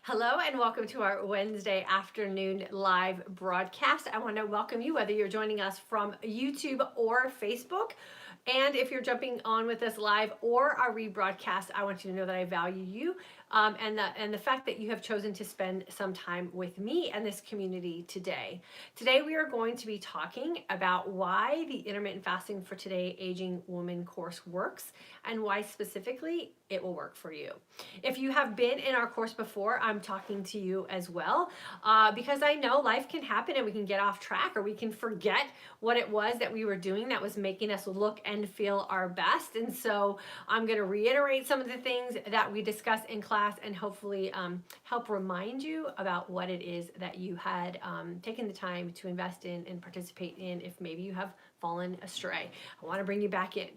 Hello and welcome to our Wednesday afternoon live broadcast. I want to welcome you whether you're joining us from YouTube or Facebook. And if you're jumping on with us live or our rebroadcast, I want you to know that I value you and the fact that you have chosen to spend some time with me and this community today. Today we are going to be talking about why the Intermittent Fasting for Today Aging Woman course works and why specifically it will work for you. If you have been in our course before, I'm talking to you as well because I know life can happen and we can get off track or we can forget what it was that we were doing that was making us look and feel our best. And so I'm going to reiterate some of the things that we discussed in class and hopefully help remind you about what it is that you had taken the time to invest in and participate in if maybe you have fallen astray. I want to bring you back in.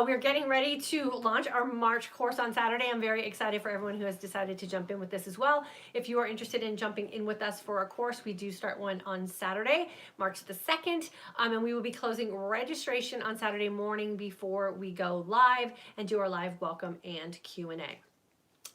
We're getting ready to launch our March course on Saturday. I'm very excited for everyone who has decided to jump in with this as well. If you are interested in jumping in with us for a course, we do start one on Saturday, March the 2nd, and we will be closing registration on Saturday morning before we go live and do our live welcome and Q&A.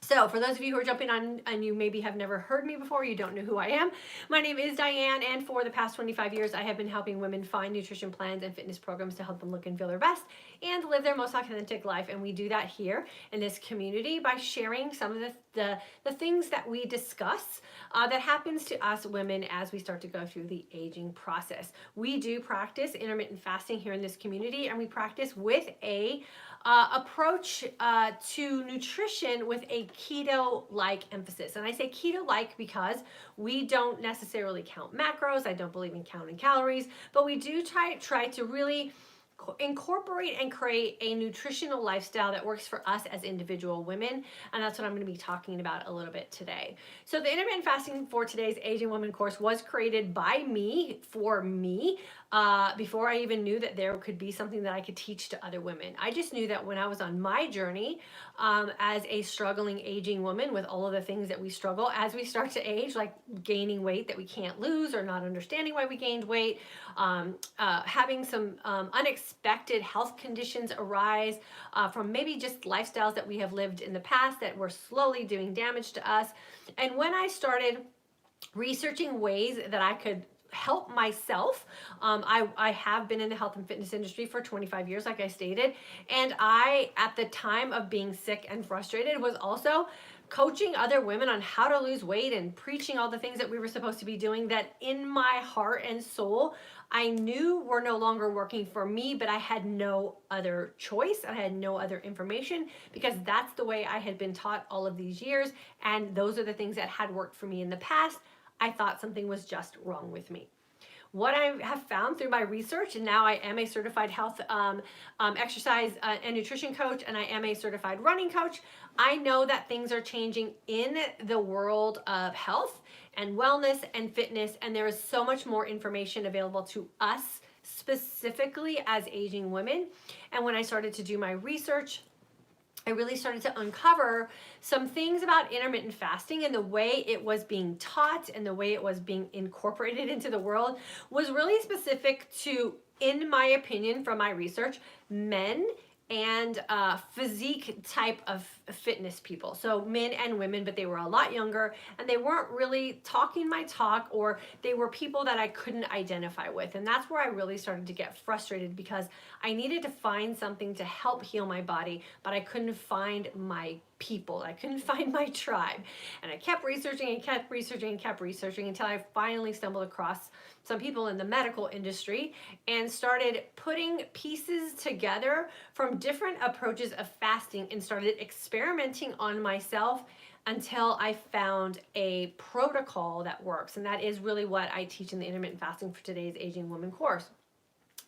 So for those of you who are jumping on and you maybe have never heard me before, you don't know who I am, my name is Diane, and for the past 25 years, I have been helping women find nutrition plans and fitness programs to help them look and feel their best and live their most authentic life. And we do that here in this community by sharing some of the things that we discuss that happens to us women as we start to go through the aging process. We do practice intermittent fasting here in this community, and we practice with a approach to nutrition with a keto-like emphasis. And I say keto-like because we don't necessarily count macros. I don't believe in counting calories, but we do try to really incorporate and create a nutritional lifestyle that works for us as individual women, and that's what I'm going to be talking about a little bit today. So the Intermittent Fasting for Today's Aging Woman course was created by me, for me, before I even knew that there could be something that I could teach to other women. I just knew that when I was on my journey as a struggling aging woman with all of the things that we struggle as we start to age, like gaining weight that we can't lose or not understanding why we gained weight, having some unexpected health conditions arise from maybe just lifestyles that we have lived in the past that were slowly doing damage to us. And when I started researching ways that I could help myself. I have been in the health and fitness industry for 25 years, like I stated. And I, at the time of being sick and frustrated, was also coaching other women on how to lose weight and preaching all the things that we were supposed to be doing that in my heart and soul, I knew were no longer working for me, but I had no other choice. I had no other information because that's the way I had been taught all of these years. And those are the things that had worked for me in the past. I thought something was just wrong with me. What I have found through my research, and now I am a certified health, exercise, and nutrition coach, and I am a certified running coach, I know that things are changing in the world of health and wellness and fitness, and there is so much more information available to us specifically as aging women. And when I started to do my research, I really started to uncover some things about intermittent fasting, and the way it was being taught and the way it was being incorporated into the world was really specific to, in my opinion, from my research, men and physique type of fitness people. So men and women, but they were a lot younger, and they weren't really talking my talk, or they were people that I couldn't identify with. And that's where I really started to get frustrated because I needed to find something to help heal my body, but I couldn't find my people. I couldn't find my tribe. And I kept researching and kept researching and kept researching until I finally stumbled across some people in the medical industry and started putting pieces together from different approaches of fasting and started experimenting on myself until I found a protocol that works. And that is really what I teach in the Intermittent Fasting for Today's Aging Woman course.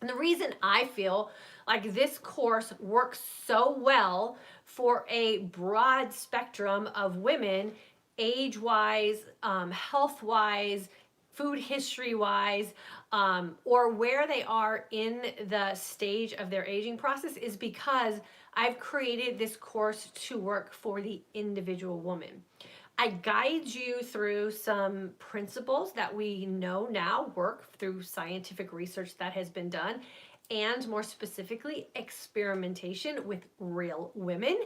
And the reason I feel like this course works so well for a broad spectrum of women, age-wise, health-wise, food history-wise, or where they are in the stage of their aging process is because I've created this course to work for the individual woman. I guide you through some principles that we know now work through scientific research that has been done. and more specifically, experimentation with real women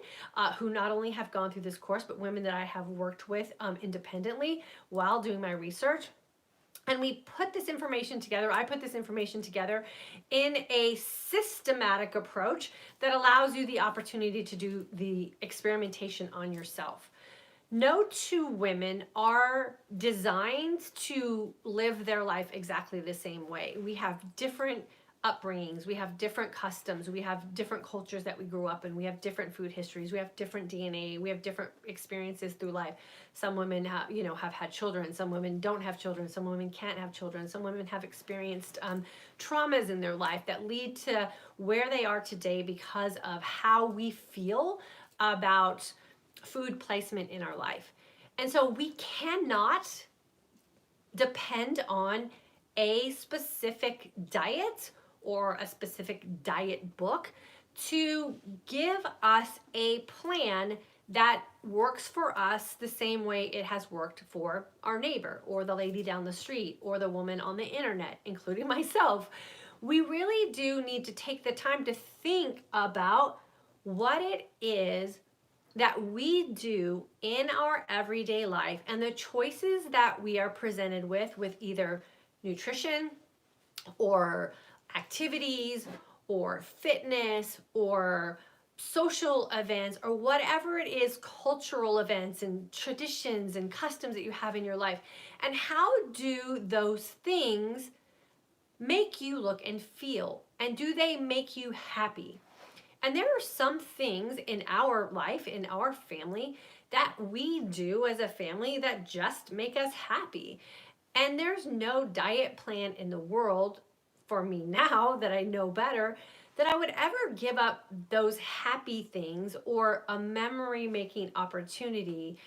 who not only have gone through this course, but women that I have worked with independently while doing my research. And we put this information together, I put this information together in a systematic approach that allows you the opportunity to do the experimentation on yourself. No two women are designed to live their life exactly the same way. We have different upbringings, we have different customs, we have different cultures that we grew up in, we have different food histories, we have different DNA, we have different experiences through life. Some women have, have had children, some women don't have children, some women can't have children, some women have experienced traumas in their life that lead to where they are today because of how we feel about food placement in our life. And so we cannot depend on a specific diet or a specific diet book to give us a plan that works for us the same way it has worked for our neighbor or the lady down the street or the woman on the internet, including myself. We really do need to take the time to think about what it is that we do in our everyday life and the choices that we are presented with either nutrition or activities or fitness or social events or whatever it is, cultural events and traditions and customs that you have in your life. And how do those things make you look and feel? And do they make you happy? And there are some things in our life, in our family, that we do as a family that just make us happy. And there's no diet plan in the world, for me now that I know better, that I would ever give up those happy things or a memory-making opportunity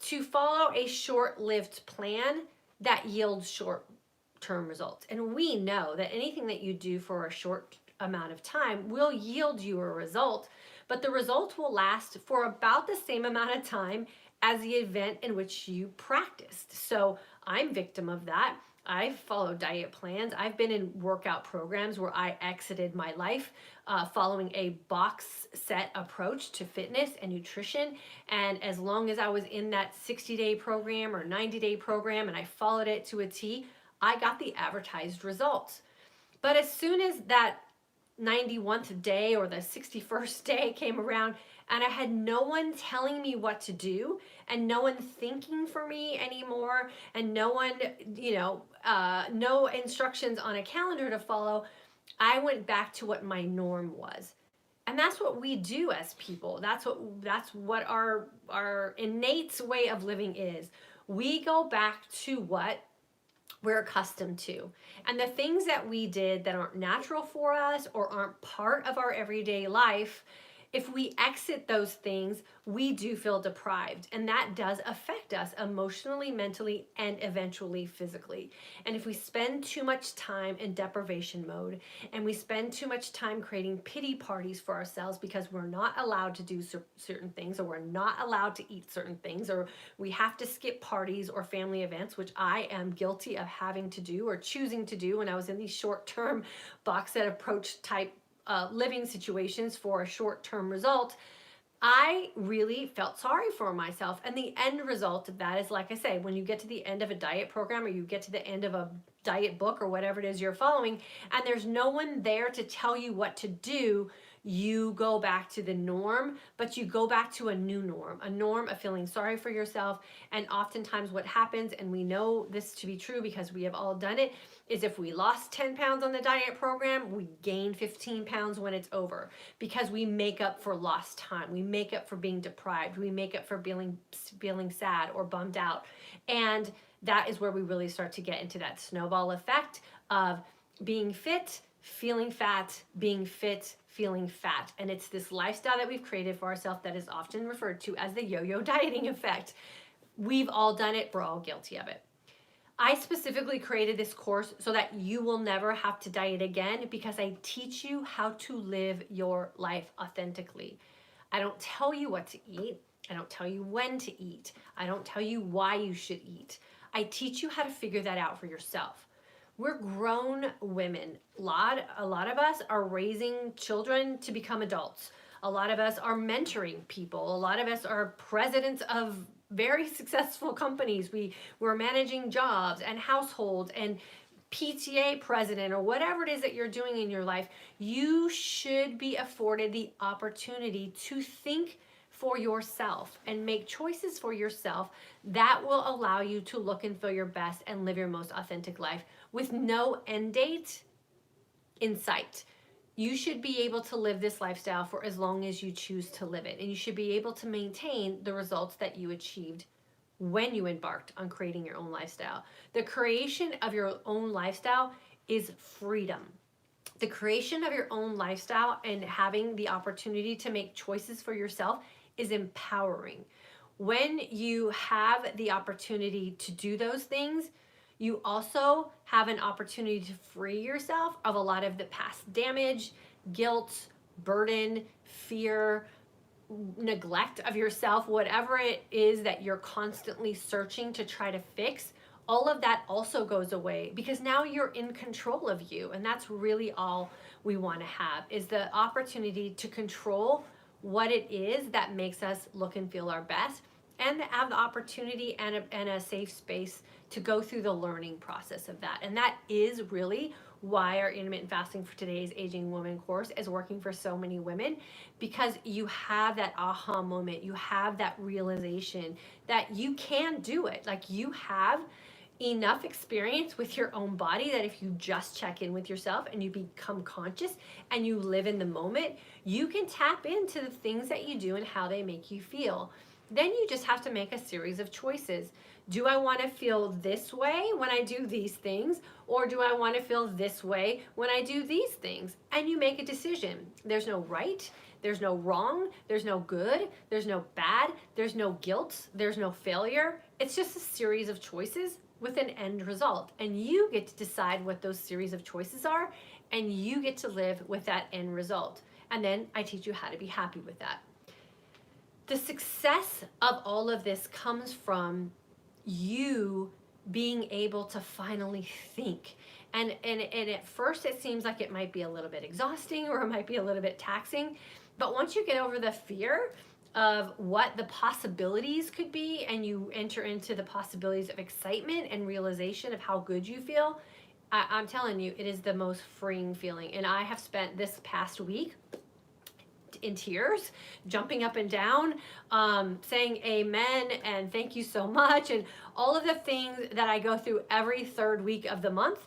to follow a short-lived plan that yields short-term results. And we know that anything that you do for a short amount of time will yield you a result, but the result will last for about the same amount of time as the event in which you practiced. So I'm victim of that. I've followed diet plans. I've been in workout programs where I exited my life following a box set approach to fitness and nutrition. And as long as I was in that 60-day program or 90-day program and I followed it to a T, I got the advertised results. But as soon as that 91st day or the 61st day came around and I had no one telling me what to do and no one thinking for me anymore and no one, no instructions on a calendar to follow, I went back to what my norm was. And that's what we do as people. That's what our innate way of living is. We go back to what we're accustomed to. And the things that we did that aren't natural for us or aren't part of our everyday life, if we exit those things, we do feel deprived. And that does affect us emotionally, mentally, and eventually physically. And if we spend too much time in deprivation mode and we spend too much time creating pity parties for ourselves because we're not allowed to do certain things or we're not allowed to eat certain things or we have to skip parties or family events, which I am guilty of having to do or choosing to do when I was in these short-term box set approach type living situations for a short-term result, I really felt sorry for myself. And the end result of that is, like I say, when you get to the end of a diet program or you get to the end of a diet book or whatever it is you're following, and there's no one there to tell you what to do, you go back to the norm, but you go back to a norm of feeling sorry for yourself. And oftentimes what happens, and we know this to be true because we have all done it, is if we lost 10 pounds on the diet program, we gain 15 pounds when it's over because we make up for lost time. We make up for being deprived. We make up for feeling sad or bummed out. And that is where we really start to get into that snowball effect of being fit, feeling fat, being fit, feeling fat. And it's this lifestyle that we've created for ourselves that is often referred to as the yo-yo dieting effect. We've all done it. We're all guilty of it. I specifically created this course so that you will never have to diet again because I teach you how to live your life authentically. I don't tell you what to eat. I don't tell you when to eat. I don't tell you why you should eat. I teach you how to figure that out for yourself. We're grown women. A lot of us are raising children to become adults. A lot of us are mentoring people. A lot of us are presidents of very successful companies. We're managing jobs and households and PTA president or whatever it is that you're doing in your life. You should be afforded the opportunity to think for yourself and make choices for yourself that will allow you to look and feel your best and live your most authentic life with no end date in sight. You should be able to live this lifestyle for as long as you choose to live it, and you should be able to maintain the results that you achieved when you embarked on creating your own lifestyle. The creation of your own lifestyle is freedom. The creation of your own lifestyle and having the opportunity to make choices for yourself is empowering. When you have the opportunity to do those things, you also have an opportunity to free yourself of a lot of the past damage, guilt, burden, fear, neglect of yourself, whatever it is that you're constantly searching to try to fix. All of that also goes away because now you're in control of you. And that's really all we want to have, is the opportunity to control what it is that makes us look and feel our best, and have the opportunity and a safe space to go through the learning process of that. And that is really why our intermittent fasting for today's aging woman course is working for so many women, because you have that aha moment, you have that realization that you can do it. Like, you have enough experience with your own body that if you just check in with yourself and you become conscious and you live in the moment, you can tap into the things that you do and how they make you feel. Then you just have to make a series of choices. Do I want to feel this way when I do these things? Or do I want to feel this way when I do these things? And you make a decision. There's no right, there's no wrong, there's no good, there's no bad, there's no guilt, there's no failure. It's just a series of choices with an end result. And you get to decide what those series of choices are, and you get to live with that end result. And then I teach you how to be happy with that. The success of all of this comes from you being able to finally think. And at first it seems like it might be a little bit exhausting or it might be a little bit taxing. But once you get over the fear of what the possibilities could be, and you enter into the possibilities of excitement and realization of how good you feel, I'm telling you, it is the most freeing feeling. And I have spent this past week in tears, jumping up and down, saying amen and thank you so much, and all of the things that I go through every third week of the month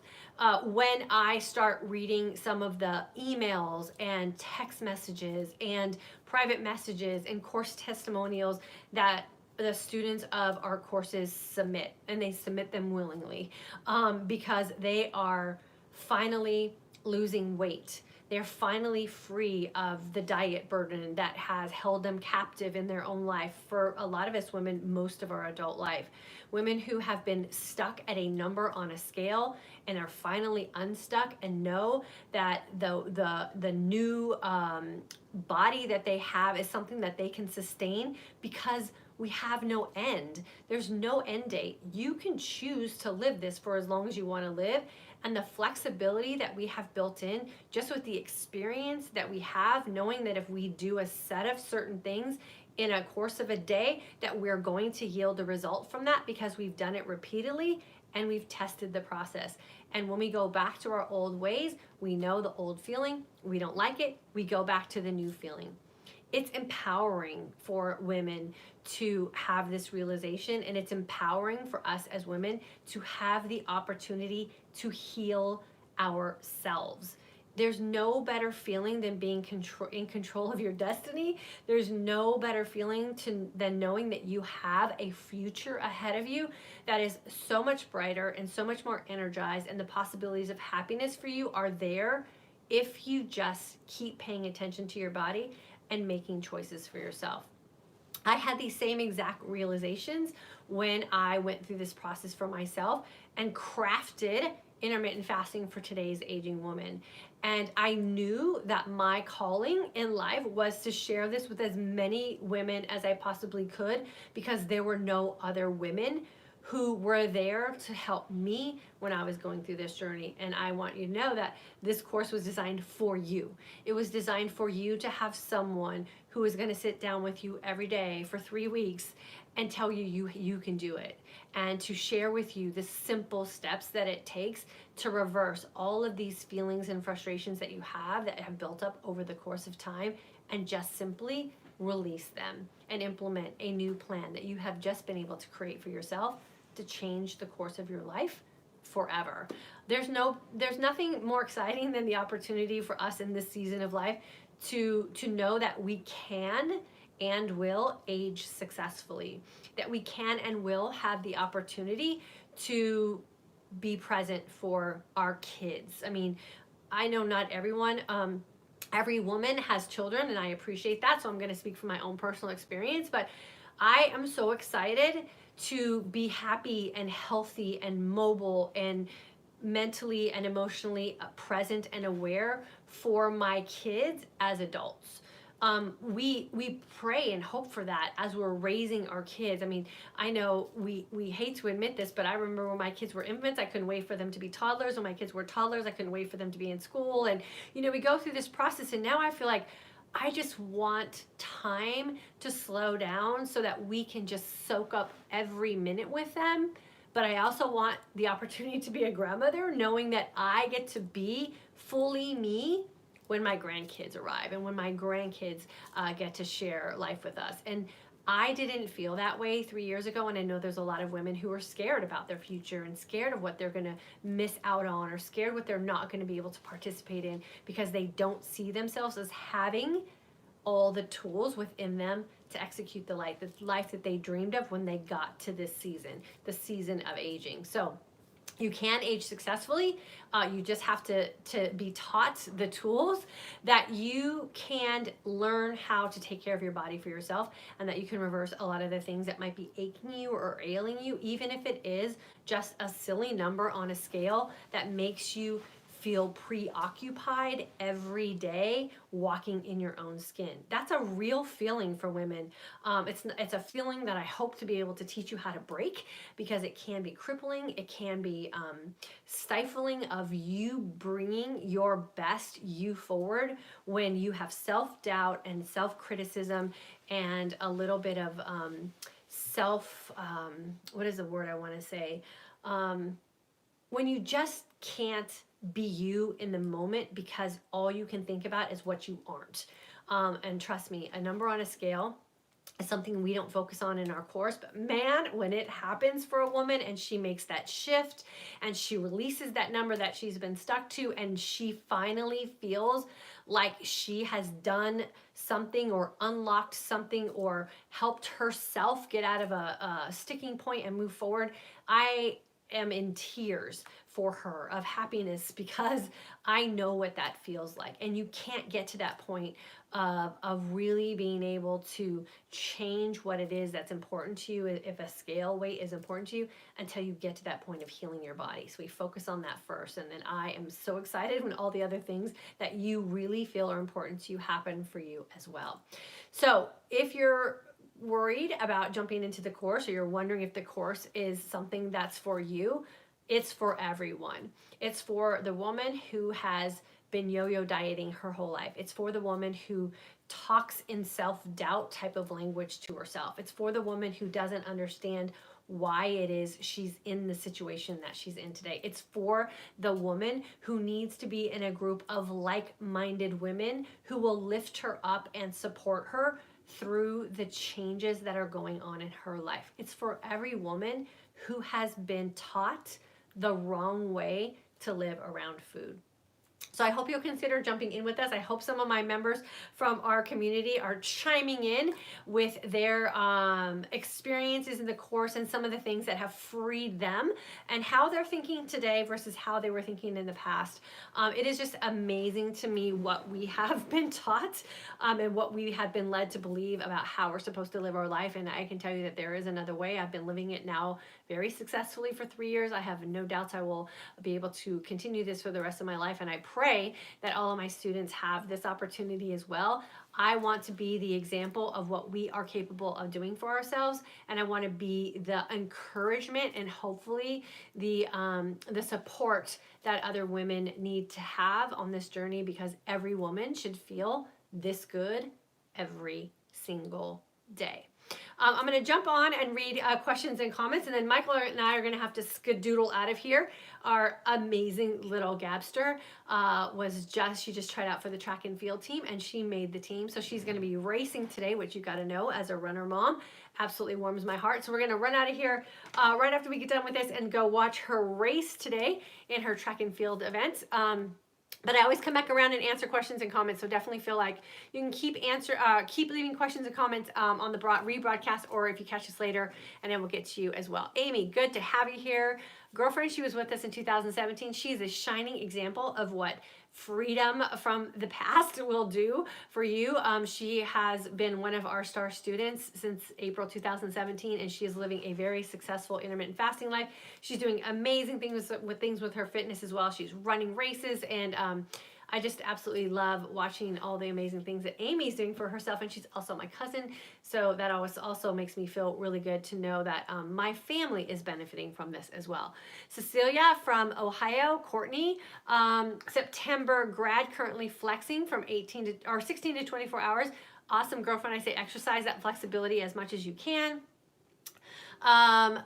when I start reading some of the emails and text messages and private messages and course testimonials that the students of our courses submit, and they submit them willingly because they are finally losing weight. They're finally free of the diet burden that has held them captive in their own life for a lot of us women, most of our adult life. Women who have been stuck at a number on a scale and are finally unstuck and know that the new body that they have is something that they can sustain because we have no end. There's no end date. You can choose to live this for as long as you want to live. And the flexibility that we have built in, just with the experience that we have, knowing that if we do a set of certain things in a course of a day, that we're going to yield a result from that because we've done it repeatedly and we've tested the process. And when we go back to our old ways, we know the old feeling, we don't like it, we go back to the new feeling. It's empowering for women to have this realization, and it's empowering for us as women to have the opportunity to heal ourselves. There's no better feeling than being in control of your destiny. There's no better feeling than knowing that you have a future ahead of you that is so much brighter and so much more energized, and the possibilities of happiness for you are there if you just keep paying attention to your body and making choices for yourself. I had these same exact realizations when I went through this process for myself and crafted intermittent fasting for today's aging woman. And I knew that my calling in life was to share this with as many women as I possibly could, because there were no other women who were there to help me when I was going through this journey. And I want you to know that this course was designed for you. It was designed for you to have someone who is going to sit down with you every day for 3 weeks and tell you you can do it, and to share with you the simple steps that it takes to reverse all of these feelings and frustrations that you have that have built up over the course of time, and just simply release them and implement a new plan that you have just been able to create for yourself to change the course of your life forever. There's nothing more exciting than the opportunity for us in this season of life to know that we can and will age successfully, that we can and will have the opportunity to be present for our kids. I mean, I know not everyone, every woman has children, and I appreciate that, so I'm going to speak from my own personal experience, but I am so excited to be happy and healthy and mobile and mentally and emotionally present and aware for my kids as adults. We pray and hope for that as we're raising our kids. I mean, I know we hate to admit this, but I remember when my kids were infants, I couldn't wait for them to be toddlers. When my kids were toddlers, I couldn't wait for them to be in school. And, we go through this process, and now I feel like I just want time to slow down so that we can just soak up every minute with them. But I also want the opportunity to be a grandmother, knowing that I get to be fully me when my grandkids arrive and when my grandkids get to share life with us. And I didn't feel that way 3 years ago, and I know there's a lot of women who are scared about their future and scared of what they're going to miss out on, or scared what they're not going to be able to participate in because they don't see themselves as having all the tools within them to execute the life that they dreamed of when they got to this season, the season of aging. So you can age successfully. You just have to be taught the tools that you can learn how to take care of your body for yourself, and that you can reverse a lot of the things that might be aching you or ailing you, even if it is just a silly number on a scale that makes you feel preoccupied every day walking in your own skin. That's a real feeling for women. It's a feeling that I hope to be able to teach you how to break, because it can be crippling. It can be stifling of you bringing your best you forward when you have self-doubt and self-criticism and a little bit of what is the word I want to say? When you just can't be you in the moment because all you can think about is what you aren't. And trust me, a number on a scale is something we don't focus on in our course, but man, when it happens for a woman and she makes that shift and she releases that number that she's been stuck to, and she finally feels like she has done something or unlocked something or helped herself get out of a sticking point and move forward, I am in tears for her of happiness, because I know what that feels like. And you can't get to that point of really being able to change what it is that's important to you, if a scale weight is important to you, until you get to that point of healing your body. So we focus on that first, and then I am so excited when all the other things that you really feel are important to you happen for you as well. So if you're worried about jumping into the course, or you're wondering if the course is something that's for you, it's for everyone. It's for the woman who has been yo-yo dieting her whole life. It's for the woman who talks in self-doubt type of language to herself. It's for the woman who doesn't understand why it is she's in the situation that she's in today. It's for the woman who needs to be in a group of like-minded women who will lift her up and support her through the changes that are going on in her life. It's for every woman who has been taught the wrong way to live around food. So I hope you'll consider jumping in with us. I hope some of my members from our community are chiming in with their experiences in the course and some of the things that have freed them and how they're thinking today versus how they were thinking in the past. It is just amazing to me what we have been taught and what we have been led to believe about how we're supposed to live our life. And I can tell you that there is another way. I've been living it now very successfully for 3 years. I have no doubts I will be able to continue this for the rest of my life. And I pray pray that all of my students have this opportunity as well. I want to be the example of what we are capable of doing for ourselves, and I want to be the encouragement and hopefully the support that other women need to have on this journey, because every woman should feel this good every single day. I'm going to jump on and read questions and comments, and then Michael and I are going to have to skedoodle out of here. Our amazing little Gabster she just tried out for the track and field team, and she made the team. So she's going to be racing today, which you got to know as a runner mom. Absolutely warms my heart. So we're going to run out of here right after we get done with this and go watch her race today in her track and field events. But I always come back around and answer questions and comments, so definitely feel like you can keep leaving questions and comments on the rebroadcast, or if you catch us later, and then we'll get to you as well. Amy, good to have you here. Girlfriend, she was with us in 2017. She's a shining example of what freedom from the past will do for you. She has been one of our star students since April 2017, and she is living a very successful intermittent fasting life. She's doing amazing things with her fitness as well. She's running races, and I just absolutely love watching all the amazing things that Amy's doing for herself, and she's also my cousin, so that always also makes me feel really good to know that my family is benefiting from this as well. Cecilia from Ohio, Courtney, September grad, currently flexing from 16 to 24 hours. Awesome, girlfriend. I say exercise that flexibility as much as you can.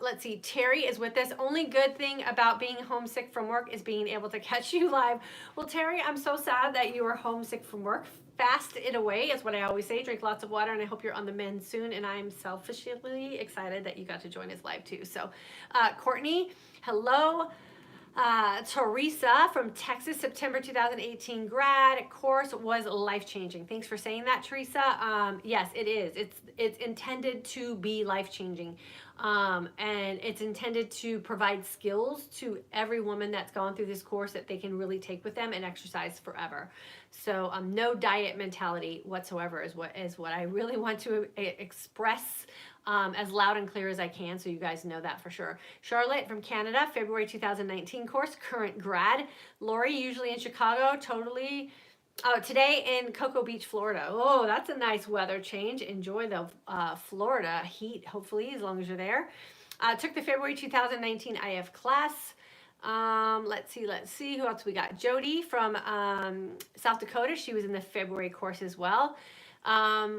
Let's see, Terry is with us. Only good thing about being homesick from work is being able to catch you live. Well, Terry, I'm so sad that you are homesick from work. Fast it away is what I always say. Drink lots of water, and I hope you're on the mend soon. And I'm selfishly excited that you got to join us live too. So, Courtney, hello. Teresa from Texas, September 2018 grad. Course was life-changing. Thanks for saying that, Teresa. Yes, it is. It's intended to be life-changing. And it's intended to provide skills to every woman that's gone through this course that they can really take with them and exercise forever. So no diet mentality whatsoever is what I really want to express as loud and clear as I can, so you guys know that for sure. Charlotte from Canada, February 2019 course, current grad. Lori, usually in Chicago, today in Cocoa Beach, Florida. Oh, that's a nice weather change. Enjoy the Florida heat, hopefully, as long as you're there. Took the February 2019 IF class. Let's see who else we got. Jody from South Dakota. She was in the February course as well.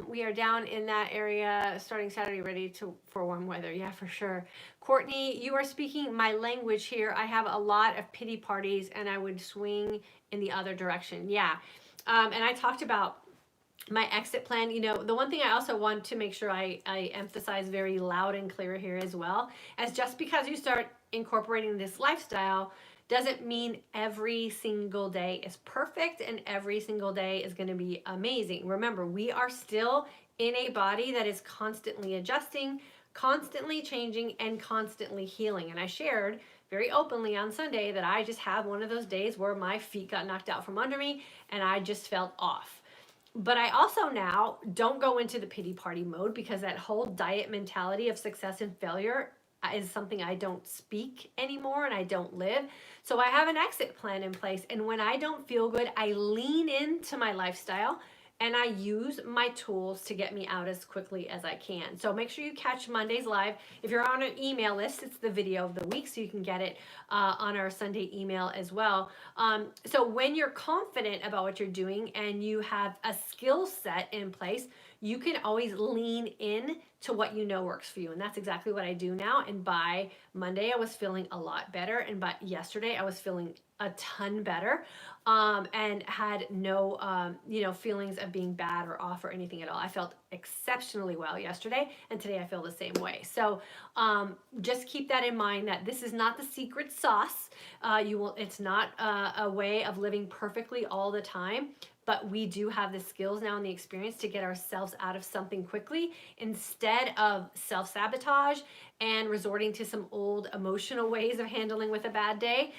We are down in that area starting Saturday, ready for warm weather. Yeah, for sure. Courtney, you are speaking my language here. I have a lot of pity parties, and I would swing in the other direction. Yeah. And I talked about my exit plan. You know, the one thing I also want to make sure I emphasize very loud and clear here as well, as just because you start incorporating this lifestyle doesn't mean every single day is perfect and every single day is going to be amazing. Remember, we are still in a body that is constantly adjusting, constantly changing, and constantly healing. And I shared very openly on Sunday that I just had one of those days where my feet got knocked out from under me and I just felt off. But I also now don't go into the pity party mode, because that whole diet mentality of success and failure is something I don't speak anymore and I don't live. So I have an exit plan in place. And when I don't feel good, I lean into my lifestyle and I use my tools to get me out as quickly as I can. So make sure you catch Monday's live. If you're on an email list, it's the video of the week, so you can get it on our Sunday email as well. So when you're confident about what you're doing and you have a skill set in place, you can always lean in to what you know works for you. And that's exactly what I do now. And by Monday, I was feeling a lot better. And by yesterday, I was feeling a ton better, and had no, feelings of being bad or off or anything at all. I felt exceptionally well yesterday, and today I feel the same way. So just keep that in mind, that this is not the secret sauce. It's not a way of living perfectly all the time. But we do have the skills now and the experience to get ourselves out of something quickly, instead of self-sabotage and resorting to some old emotional ways of handling with a bad day.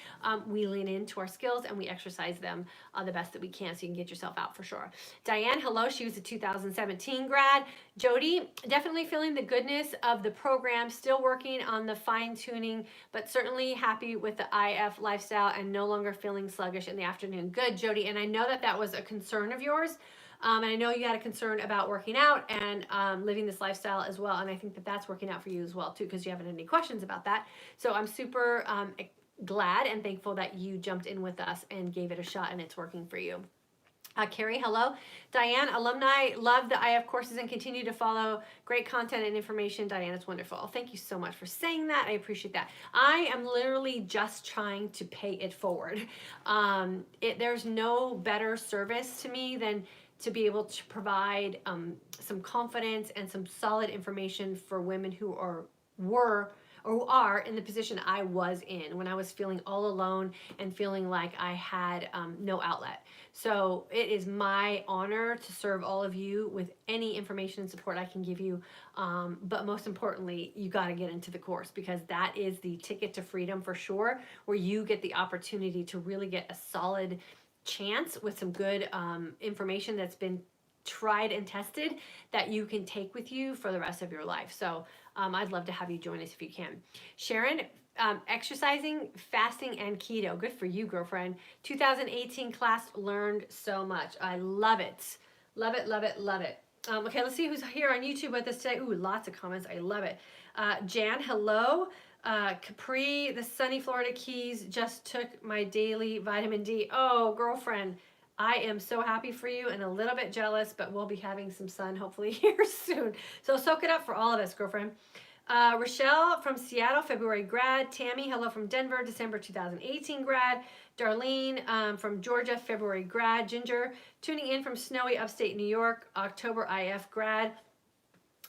We lean into our skills and we exercise them the best that we can, so you can get yourself out for sure. Diane, hello. She was a 2017 grad. grad. Jody, definitely feeling the goodness of the program, still working on the fine tuning, but certainly happy with the IF lifestyle and no longer feeling sluggish in the afternoon. Good, Jody. And I know that that was a concern of yours. And I know you had a concern about working out and living this lifestyle as well. And I think that that's working out for you as well, too, because you haven't had any questions about that. So I'm super glad and thankful that you jumped in with us and gave it a shot and it's working for you. Carrie, hello. Diane, alumni, love the IF courses and continue to follow great content and information. Diane, it's wonderful. Thank you so much for saying that. I appreciate that. I am literally just trying to pay it forward. There's no better service to me than to be able to provide some confidence and some solid information for women who are in the position I was in when I was feeling all alone and feeling like I had no outlet. So it is my honor to serve all of you with any information and support I can give you. But most importantly, you got to get into the course, because that is the ticket to freedom for sure, where you get the opportunity to really get a solid chance with some good information that's been tried and tested that you can take with you for the rest of your life. So I'd love to have you join us if you can. Sharon, exercising, fasting, and keto. Good for you, girlfriend. 2018 class, learned so much. I love it. Love it, love it, love it. Okay, let's see who's here on YouTube with us today. Ooh, lots of comments. I love it. Jan, hello. Capri, the sunny Florida Keys, just took my daily vitamin D. Oh, girlfriend, I am so happy for you and a little bit jealous, but we'll be having some sun hopefully here soon. So soak it up for all of us, girlfriend. Rochelle from Seattle, February grad. Tammy, hello from Denver, December 2018 grad. Darlene from Georgia, February grad. Ginger, tuning in from snowy upstate New York, October IF grad.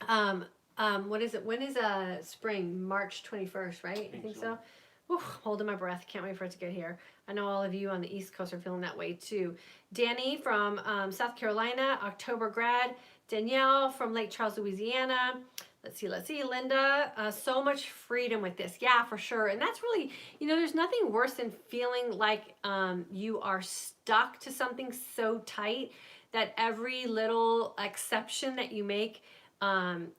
What is it? When is spring? March 21st, right? I think so. Ooh, holding my breath. Can't wait for it to get here. I know all of you on the East Coast are feeling that way too. Danny from South Carolina, October grad. Danielle from Lake Charles, Louisiana. Let's see. Linda, so much freedom with this. Yeah, for sure. And that's really, there's nothing worse than feeling like you are stuck to something so tight that every little exception that you make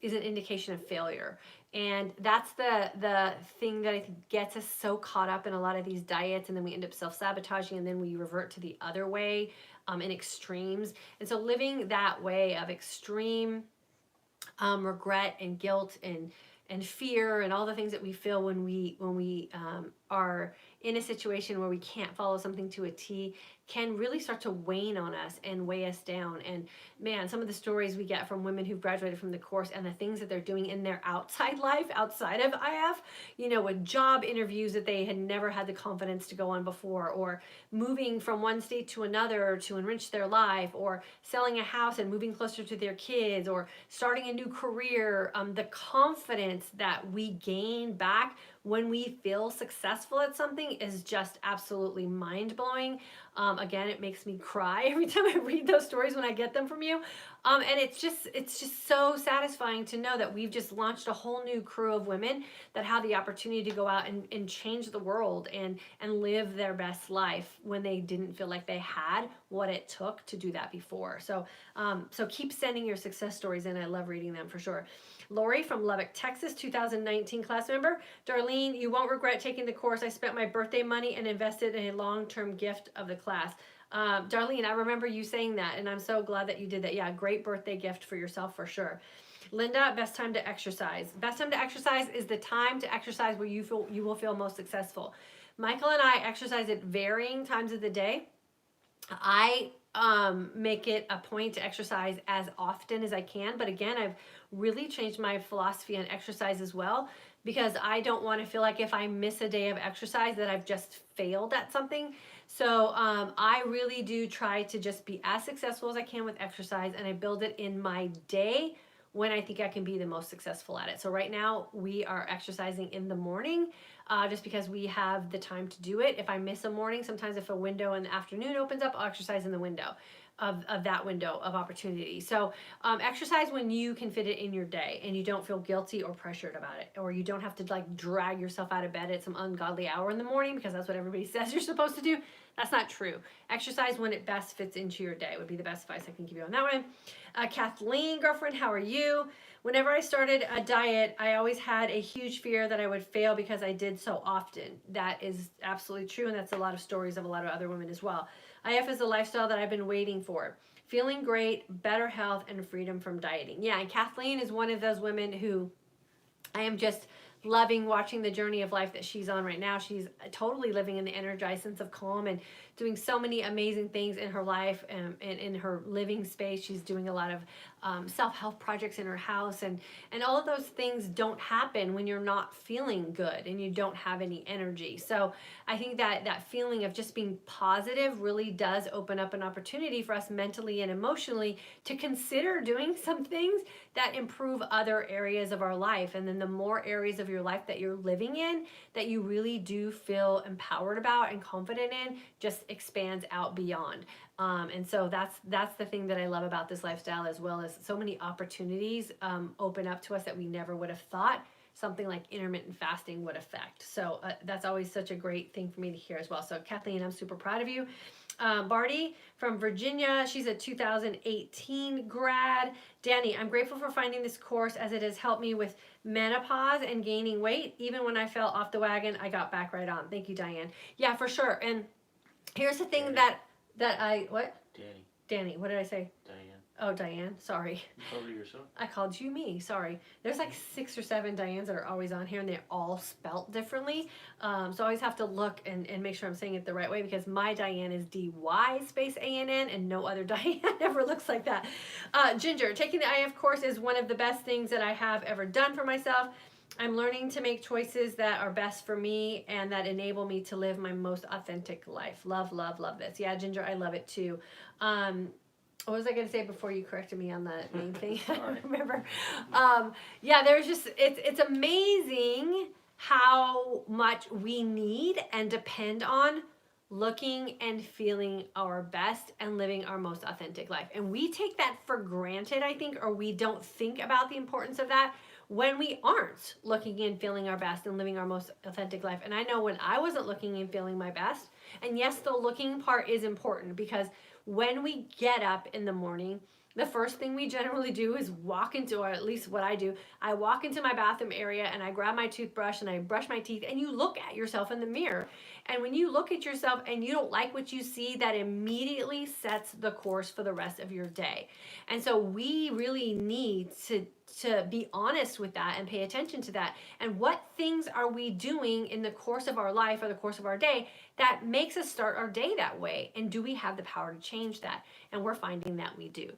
is an indication of failure. And that's the thing that I think gets us so caught up in a lot of these diets, and then we end up self-sabotaging, and then we revert to the other way in extremes. And so living that way of extreme regret and guilt and fear and all the things that we feel when we are in a situation where we can't follow something to a T can really start to wane on us and weigh us down. And man, some of the stories we get from women who've graduated from the course and the things that they're doing in their outside life, outside of IF, with job interviews that they had never had the confidence to go on before, or moving from one state to another to enrich their life, or selling a house and moving closer to their kids, or starting a new career. The confidence that we gain back when we feel successful at something is just absolutely mind-blowing. Again, it makes me cry every time I read those stories when I get them from you. And it's just so satisfying to know that we've just launched a whole new crew of women that have the opportunity to go out and change the world and live their best life when they didn't feel like they had what it took to do that before. So keep sending your success stories in. I love reading them for sure. Lori from Lubbock, Texas, 2019 class member. Darlene, you won't regret taking the course. I spent my birthday money and invested in a long-term gift of the class. Darlene, I remember you saying that, and I'm so glad that you did that. Yeah, great birthday gift for yourself for sure. Linda, best time to exercise. Best time to exercise is the time to exercise where you will feel most successful. Michael and I exercise at varying times of the day. I make it a point to exercise as often as I can, but again, I've really changed my philosophy on exercise as well, because I don't want to feel like if I miss a day of exercise that I've just failed at something. So I really do try to just be as successful as I can with exercise, and I build it in my day when I think I can be the most successful at it. So right now we are exercising in the morning just because we have the time to do it. If I miss a morning, sometimes if a window in the afternoon opens up, I'll exercise in the window of that window of opportunity. So exercise when you can fit it in your day and you don't feel guilty or pressured about it, or you don't have to like drag yourself out of bed at some ungodly hour in the morning because that's what everybody says you're supposed to do. That's not true. Exercise when it best fits into your day would be the best advice I can give you on that one. Kathleen, girlfriend, how are you? Whenever I started a diet, I always had a huge fear that I would fail because I did so often. That is absolutely true, and that's a lot of stories of a lot of other women as well. IF is a lifestyle that I've been waiting for. Feeling great, better health, and freedom from dieting. Yeah, and Kathleen is one of those women who I am just loving watching the journey of life that she's on right now. She's totally living in the energized sense of calm and doing so many amazing things in her life and in her living space. She's doing a lot of self-help projects in her house, and all of those things don't happen when you're not feeling good and you don't have any energy. So I think that feeling of just being positive really does open up an opportunity for us mentally and emotionally to consider doing some things that improve other areas of our life. And then the more areas of your life that you're living in that you really do feel empowered about and confident in, just expands out beyond. And so that's the thing that I love about this lifestyle, as well as so many opportunities open up to us that we never would have thought something like intermittent fasting would affect. So that's always such a great thing for me to hear as well. So Kathleen, I'm super proud of you. Barty from Virginia, she's a 2018 grad. Danny, I'm grateful for finding this course as it has helped me with menopause and gaining weight. Even when I fell off the wagon, I got back right on. Thank you, Diane. Yeah, for sure. And here's the thing that what? Danny, what did I say? Diane. Oh, Diane, sorry. You called her yourself? I called you me, sorry. There's like 6 or 7 Dianes that are always on here, and they're all spelt differently. So I always have to look and make sure I'm saying it the right way, because my Diane is D-Y space A-N-N, and no other Diane ever looks like that. Ginger, taking the IF course is one of the best things that I have ever done for myself. I'm learning to make choices that are best for me and that enable me to live my most authentic life. Love, love, love this. Yeah, Ginger, I love it too. What was I going to say before you corrected me on the main thing? I don't remember. Yeah, there's just, it's amazing how much we need and depend on looking and feeling our best and living our most authentic life. And we take that for granted, I think, or we don't think about the importance of that when we aren't looking and feeling our best and living our most authentic life. And I know when I wasn't looking and feeling my best, and yes, the looking part is important, because when we get up in the morning, the first thing we generally do is walk into, or at least what I do, I walk into my bathroom area and I grab my toothbrush and I brush my teeth, and you look at yourself in the mirror. And when you look at yourself and you don't like what you see, that immediately sets the course for the rest of your day. And so we really need to be honest with that and pay attention to that. And what things are we doing in the course of our life or the course of our day that makes us start our day that way? And do we have the power to change that? And we're finding that we do.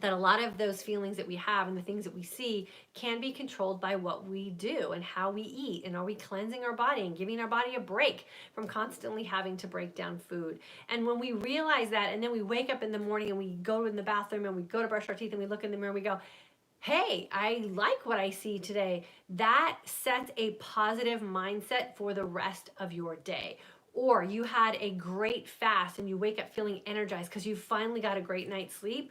That a lot of those feelings that we have and the things that we see can be controlled by what we do and how we eat. And are we cleansing our body and giving our body a break from constantly having to break down food? And when we realize that, and then we wake up in the morning and we go in the bathroom and we go to brush our teeth and we look in the mirror and we go, hey, I like what I see today. That sets a positive mindset for the rest of your day. Or you had a great fast and you wake up feeling energized because you finally got a great night's sleep.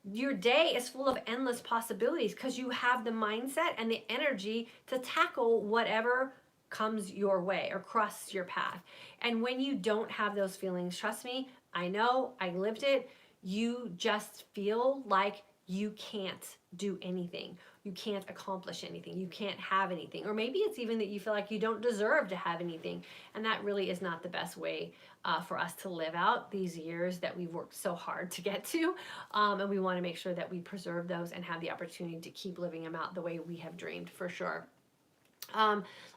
Your day is full of endless possibilities because you have the mindset and the energy to tackle whatever comes your way or crosses your path. And when you don't have those feelings, trust me, I know, I lived it, you just feel like you can't do anything. You can't accomplish anything. You can't have anything. Or maybe it's even that you feel like you don't deserve to have anything. And that really is not the best way for us to live out these years that we've worked so hard to get to. And we want to make sure that we preserve those and have the opportunity to keep living them out the way we have dreamed, for sure.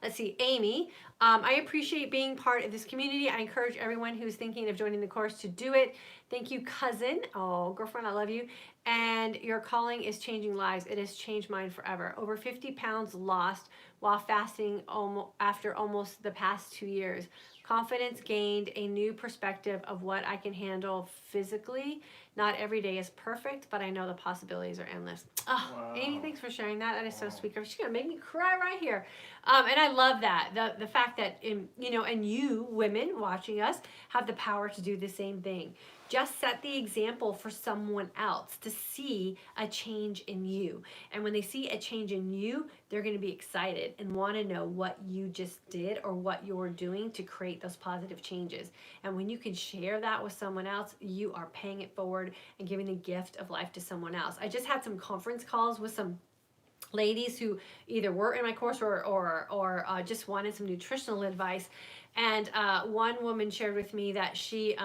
Let's see, Amy, I appreciate being part of this community. I encourage everyone who's thinking of joining the course to do it. Thank you, cousin. Oh, girlfriend, I love you. And your calling is changing lives. It has changed mine forever. Over 50 pounds lost while fasting after almost the past 2 years. Confidence gained, a new perspective of what I can handle physically. Not every day is perfect, but I know the possibilities are endless. Oh, wow. Amy, thanks for sharing that. That is so sweet. She's gonna make me cry right here. And I love that the fact that and you women watching us have the power to do the same thing. just set the example for someone else to see a change in you. And when they see a change in you, they're going to be excited and want to know what you just did or what you're doing to create those positive changes. And when you can share that with someone else, you are paying it forward and giving the gift of life to someone else. I just had some conference calls with some ladies who either were in my course or just wanted some nutritional advice. And one woman shared with me that she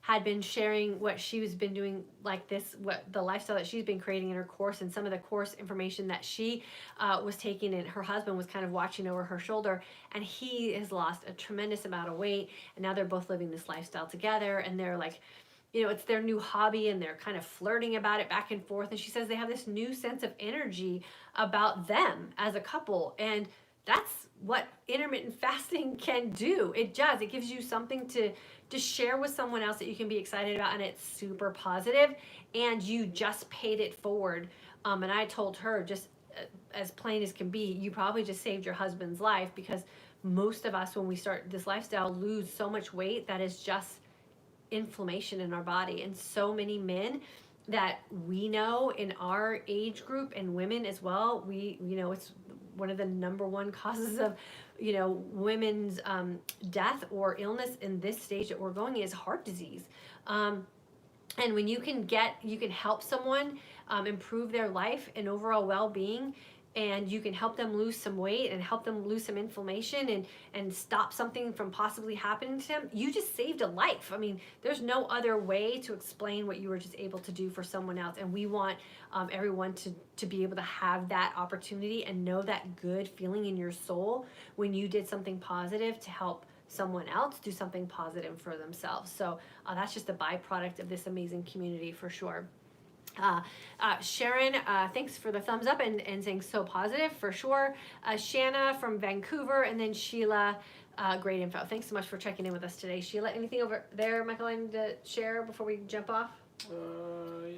had been sharing what she was been doing, like this, what the lifestyle that she's been creating in her course, and some of the course information that she was taking, and her husband was kind of watching over her shoulder, and he has lost a tremendous amount of weight, and now they're both living this lifestyle together, and they're like, you know, it's their new hobby, and they're kind of flirting about it back and forth. And she says they have this new sense of energy about them as a couple. And that's what intermittent fasting can do. It does. It gives you something to share with someone else that you can be excited about, and it's super positive, and you just paid it forward. And I told her, just as plain as can be, you probably just saved your husband's life, because most of us, when we start this lifestyle, lose so much weight that is just inflammation in our body. And so many men that we know in our age group, and women as well, it's one of the number one causes of, women's death or illness in this stage that we're going is heart disease. And when you can help someone improve their life and overall well-being, and you can help them lose some weight and help them lose some inflammation and stop something from possibly happening to them, you just saved a life. I mean, there's no other way to explain what you were just able to do for someone else. And we want everyone to be able to have that opportunity and know that good feeling in your soul when you did something positive to help someone else do something positive for themselves. So that's just a byproduct of this amazing community for sure. Sharon, thanks for the thumbs up and saying so positive for sure. Shanna from Vancouver, and then Sheila, great info. Thanks so much for checking in with us today. Sheila, anything over there, Michael, I need to share before we jump off? Yeah,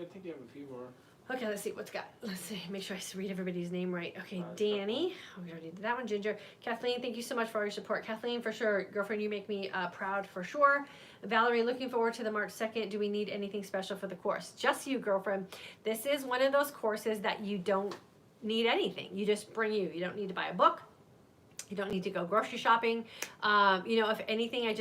I think you have a few more. Okay, let's see what's got. Let's see, make sure I read everybody's name right. Okay, Danny. Oh, we already did that one. Ginger. Kathleen, thank you so much for all your support. Kathleen, for sure. Girlfriend, you make me proud for sure. Valerie, looking forward to the March 2nd. Do we need anything special for the course? Just you, girlfriend. This is one of those courses that you don't need anything. You just bring you. You don't need to buy a book. You don't need to go grocery shopping. If anything,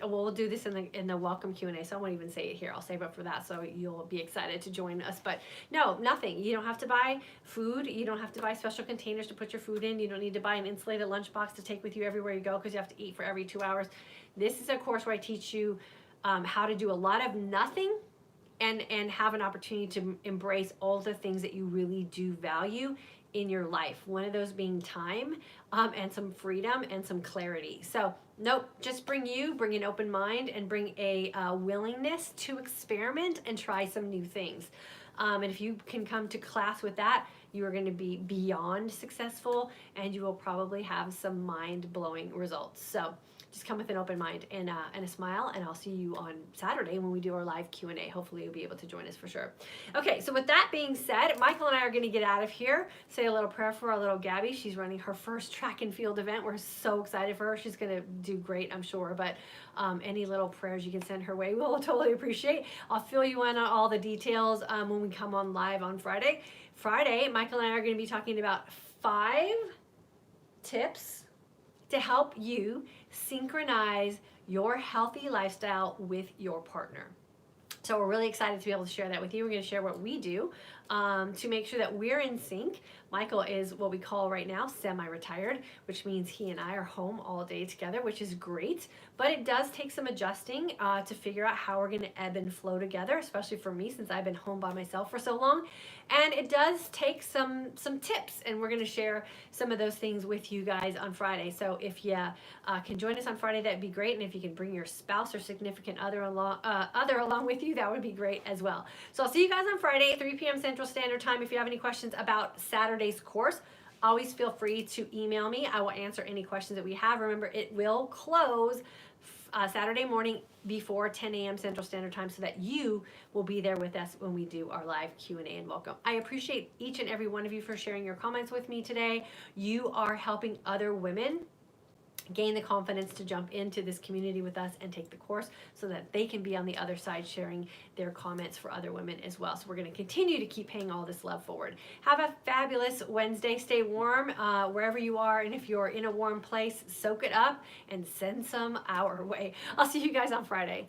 we'll do this in the welcome Q&A, so I won't even say it here. I'll save up for that, so you'll be excited to join us. But no, nothing. You don't have to buy food. You don't have to buy special containers to put your food in. You don't need to buy an insulated lunchbox to take with you everywhere you go, because you have to eat for every 2 hours. This is a course where I teach you how to do a lot of nothing and have an opportunity to embrace all the things that you really do value in your life. One of those being time, and some freedom and some clarity. So nope, just bring an open mind and bring a willingness to experiment and try some new things. And if you can come to class with that, you are going to be beyond successful, and you will probably have some mind-blowing results. So just come with an open mind and a smile, and I'll see you on Saturday when we do our live Q&A. Hopefully you'll be able to join us for sure. Okay, so with that being said, Michael and I are going to get out of here. Say a little prayer for our little Gabby. She's running her first track and field event. We're so excited for her. She's going to do great, I'm sure. But any little prayers you can send her way, we'll totally appreciate. I'll fill you in on all the details when we come on live on Friday. Friday, Michael and I are going to be talking about 5 tips to help you synchronize your healthy lifestyle with your partner. So we're really excited to be able to share that with you. We're going to share what we do to make sure that we're in sync. Michael is what we call right now semi-retired, which means he and I are home all day together, which is great. But it does take some adjusting to figure out how we're going to ebb and flow together, especially for me since I've been home by myself for so long. And it does take some tips, and we're going to share some of those things with you guys on Friday. So if you can join us on Friday, that'd be great. And if you can bring your spouse or significant other along with you, that would be great as well. So I'll see you guys on Friday, 3 p.m. Central Standard Time. If you have any questions about Saturday's course, always feel free to email me. I will answer any questions that we have. Remember, it will close Saturday morning before 10 a.m. Central Standard Time, so that you will be there with us when we do our live Q&A and welcome. I appreciate each and every one of you for sharing your comments with me today. You are helping other women gain the confidence to jump into this community with us and take the course so that they can be on the other side sharing their comments for other women as well. So we're going to continue to keep paying all this love forward. Have a fabulous Wednesday. Stay warm wherever you are. And if you're in a warm place, soak it up and send some our way. I'll see you guys on Friday.